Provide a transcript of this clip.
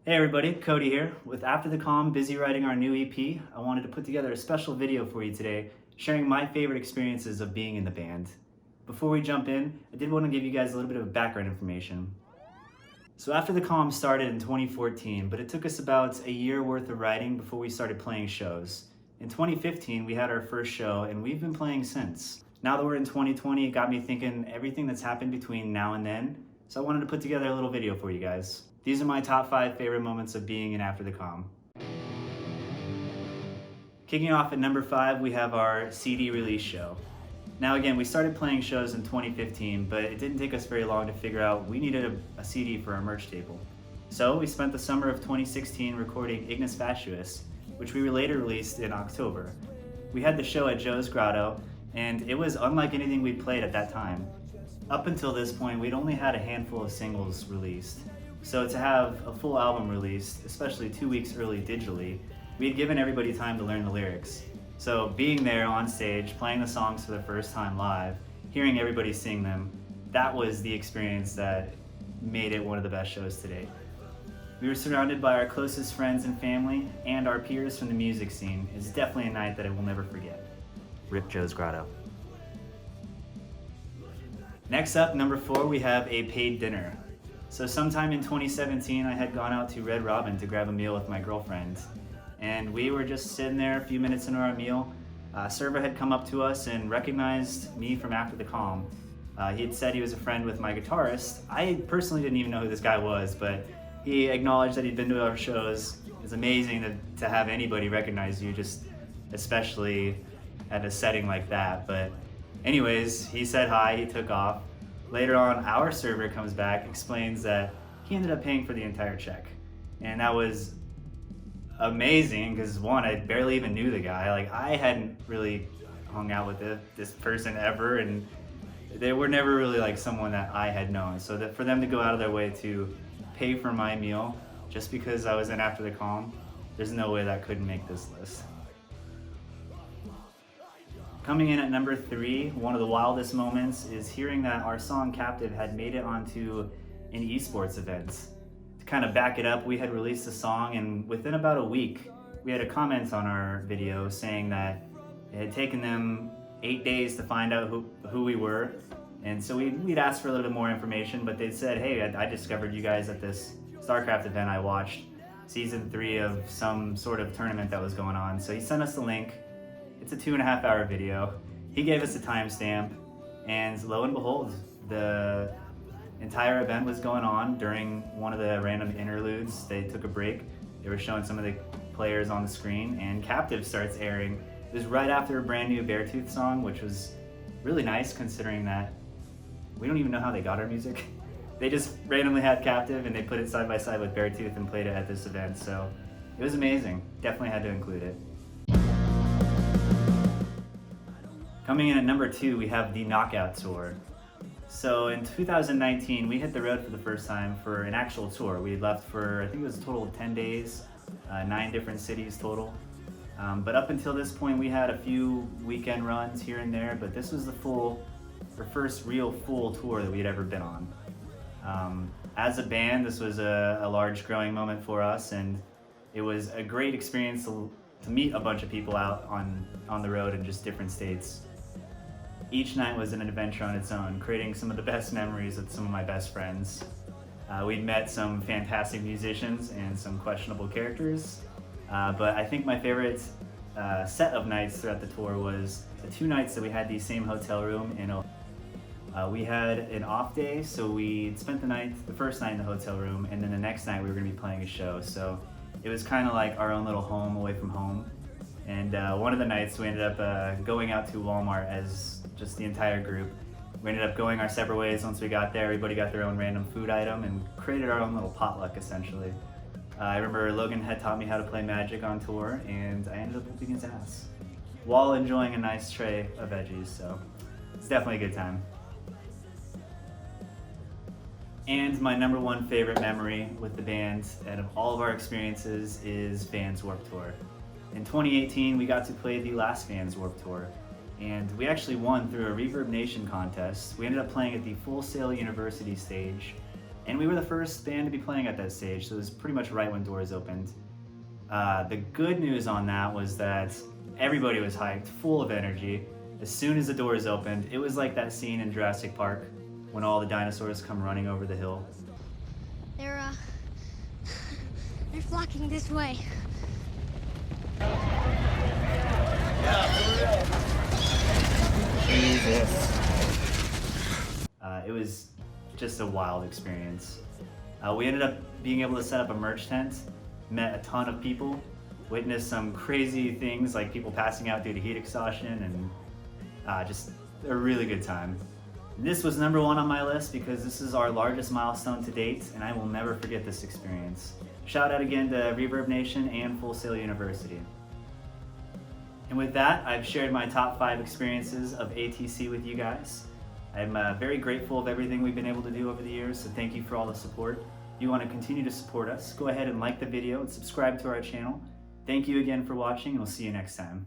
Hey everybody, Kody here. With After the Calm busy writing our new EP, I wanted to put together a special video for you today, sharing my favorite experiences of being in the band. Before we jump in, I did want to give you guys a little bit of background information. So After the Calm started in 2014, but it took us about a year worth of writing before we started playing shows. In 2015, we had our first show, and we've been playing since. Now that we're in 2020, it got me thinking everything that's happened between now and then, so I wanted to put together a little video for you guys. These are my top 5 favorite moments of being in After the Calm. Kicking off at number 5, we have our CD release show. Now again, we started playing shows in 2015, but it didn't take us very long to figure out we needed a CD for our merch table. So we spent the summer of 2016 recording Ignis Fatuus, which we later released in October. We had the show at Joe's Grotto, and it was unlike anything we'd played at that time. Up until this point, we'd only had a handful of singles released. So to have a full album released, especially 2 weeks early digitally, we had given everybody time to learn the lyrics. So being there on stage, playing the songs for the first time live, hearing everybody sing them, that was the experience that made it one of the best shows to date. We were surrounded by our closest friends and family, and our peers from the music scene. It's definitely a night that I will never forget. Rip Joe's Grotto. Next up, number 4, we have a paid dinner. So sometime in 2017, I had gone out to Red Robin to grab a meal with my girlfriend. And we were just sitting there a few minutes into our meal. A server had come up to us and recognized me from After the Calm. He had said he was a friend with my guitarist. I personally didn't even know who this guy was, but he acknowledged that he'd been to our shows. It's amazing to have anybody recognize you, just especially at a setting like that. But anyways, he said hi, he took off. Later on, our server comes back, explains that he ended up paying for the entire check. And that was amazing because one, I barely even knew the guy. Like, I hadn't really hung out with this person ever, and they were never really like someone that I had known. So that for them to go out of their way to pay for my meal just because I was in After the Calm, there's no way that couldn't make this list. Coming in at number 3, one of the wildest moments is hearing that our song Captive had made it onto an esports event. To kind of back it up, we had released the song, and within about a week, we had a comment on our video saying that it had taken them 8 days to find out who we were. And so we'd asked for a little bit more information, but they said, hey, I discovered you guys at this StarCraft event I watched, season 3 of some sort of tournament that was going on. So he sent us the link. It's a 2.5-hour video. He gave us a timestamp, and lo and behold, the entire event was going on. During one of the random interludes, they took a break. They were showing some of the players on the screen, and Captive starts airing. It was right after a brand new Beartooth song, which was really nice considering that we don't even know how they got our music. They just randomly had Captive, and they put it side by side with Beartooth and played it at this event, so it was amazing. Definitely had to include it. Coming in at number 2, we have the Knockout Tour. So in 2019, we hit the road for the first time for an actual tour. We left for, I think it was a total of 10 days, 9 different cities total. But up until this point, we had a few weekend runs here and there, but this was the first real full tour that we had ever been on. As a band, this was a large growing moment for us, and it was a great experience to meet a bunch of people out on the road in just different states. Each night was an adventure on its own, creating some of the best memories with some of my best friends. We'd met some fantastic musicians and some questionable characters, but I think my favorite set of nights throughout the tour was the 2 nights that we had the same hotel room in Ohio. We had an off day, so we spent the first night in the hotel room, and then the next night we were going to be playing a show. So it was kind of like our own little home away from home. And one of the nights we ended up going out to Walmart as just the entire group. We ended up going our separate ways once we got there. Everybody got their own random food item and created our own little potluck essentially. I remember Logan had taught me how to play Magic on tour, and I ended up whooping his ass while enjoying a nice tray of veggies, so it's definitely a good time. And my number 1 favorite memory with the band out of all of our experiences is Vans Warped Tour. In 2018, we got to play the last Vans Warped Tour, and we actually won through a Reverb Nation contest. We ended up playing at the Full Sail University stage, And we were the first band to be playing at that stage, so it was pretty much right when doors opened. The good news on that was that everybody was hyped, full of energy. As soon as the doors opened, it was like that scene in Jurassic Park when all the dinosaurs come running over the hill. They're flocking this way. Jesus. It was just a wild experience. We ended up being able to set up a merch tent, met a ton of people, witnessed some crazy things like people passing out due to heat exhaustion, and just a really good time. This was number one on my list because this is our largest milestone to date, and I will never forget this experience. Shout out again to Reverb Nation and Full Sail University. And with that, I've shared my top 5 experiences of ATC with you guys. I'm very grateful of everything we've been able to do over the years, so thank you for all the support. If you want to continue to support us, go ahead and like the video and subscribe to our channel. Thank you again for watching, and we'll see you next time.